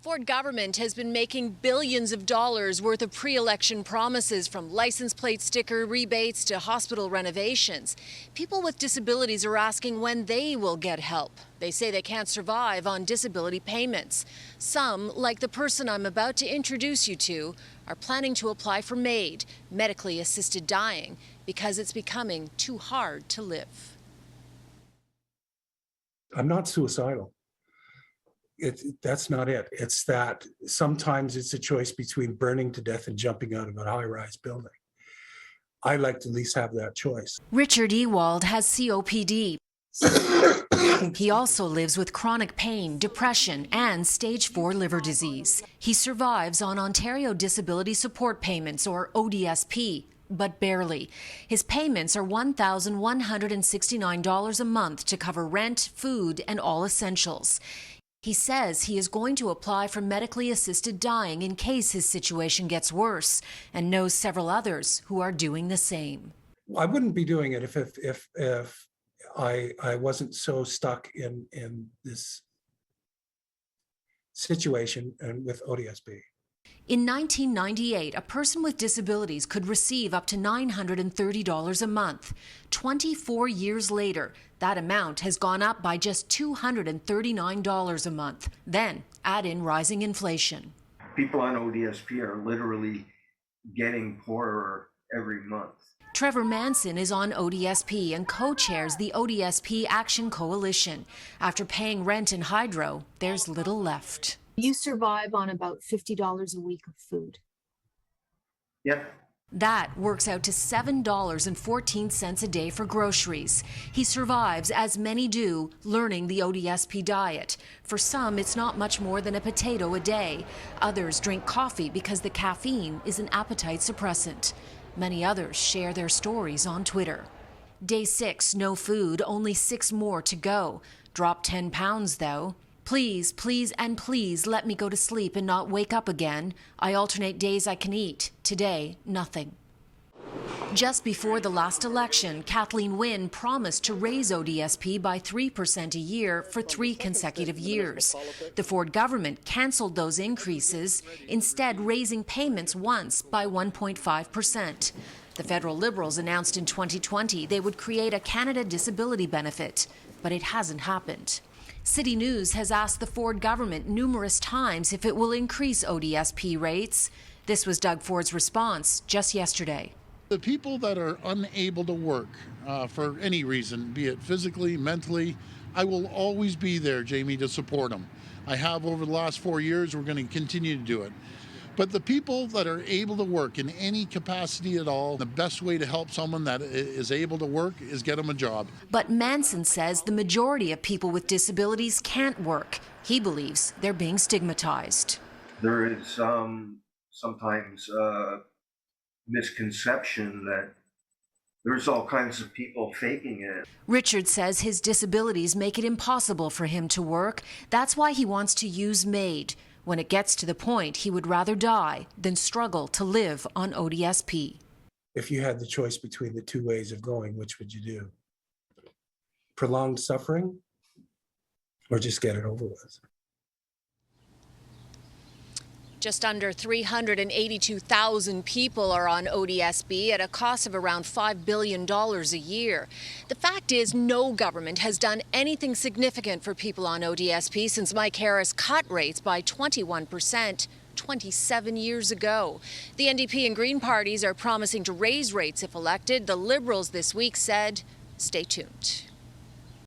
Ford government has been making billions of dollars worth of pre-election promises, from license plate sticker rebates to hospital renovations. People with disabilities are asking when they will get help. They say they can't survive on disability payments. Some, like the person I'm about to introduce you to, are planning to apply for MAID, medically assisted dying, because it's becoming too hard to live. I'm not suicidal. That's not it. It's that sometimes it's a choice between burning to death and jumping out of a high-rise building. I like to at least have that choice. Richard Ewald has COPD. He also lives with chronic pain, depression, and stage 4 liver disease. He survives on Ontario Disability Support Payments, or ODSP, but barely. His payments are $1,169 a month to cover rent, food, and all essentials. He says he is going to apply for medically assisted dying in case his situation gets worse, and knows several others who are doing the same. I wouldn't be doing it if I wasn't so stuck in this situation and with ODSP. In 1998, a person with disabilities could receive up to $930 a month. 24 years later, that amount has gone up by just $239 a month. Then add in rising inflation. People on ODSP are literally getting poorer every month. Trevor Manson is on ODSP and co-chairs the ODSP Action Coalition. After paying rent and hydro, there's little left. You survive on about $50 a week of food. Yep. That works out to $7.14 a day for groceries. He survives, as many do, learning the ODSP diet. For some, it's not much more than a potato a day. Others drink coffee because the caffeine is an appetite suppressant. Many others share their stories on Twitter. Day 6, no food, only 6 more to go. Dropped 10 pounds, though. Please, please, and please let me go to sleep and not wake up again. I alternate days I can eat. Today, nothing. Just before the last election, Kathleen Wynne promised to raise ODSP by 3% a year for 3 consecutive years. The Ford government cancelled those increases, instead raising payments once by 1.5%. The federal Liberals announced in 2020 they would create a Canada Disability Benefit, but it hasn't happened. CityNews has asked the Ford government numerous times if it will increase ODSP rates. This was Doug Ford's response just yesterday. The people that are unable to work for any reason, be it physically, mentally, I will always be there, Jamie, to support them. I have over the last 4 years. We're going to continue to do it. But the people that are able to work in any capacity at all, the best way to help someone that is able to work is get them a job. But Manson says the majority of people with disabilities can't work. He believes they're being stigmatized. There is sometimes misconception that there's all kinds of people faking it. Richard says his disabilities make it impossible for him to work. That's why he wants to use MAID. When it gets to the point, he would rather die than struggle to live on ODSP. If you had the choice between the 2 ways of going, which would you do? Prolonged suffering, or just get it over with? Just under 382,000 people are on ODSP at a cost of around $5 billion a year. The fact is, no government has done anything significant for people on ODSP since Mike Harris cut rates by 21% 27 years ago. The NDP and Green parties are promising to raise rates if elected. The Liberals this week said, stay tuned.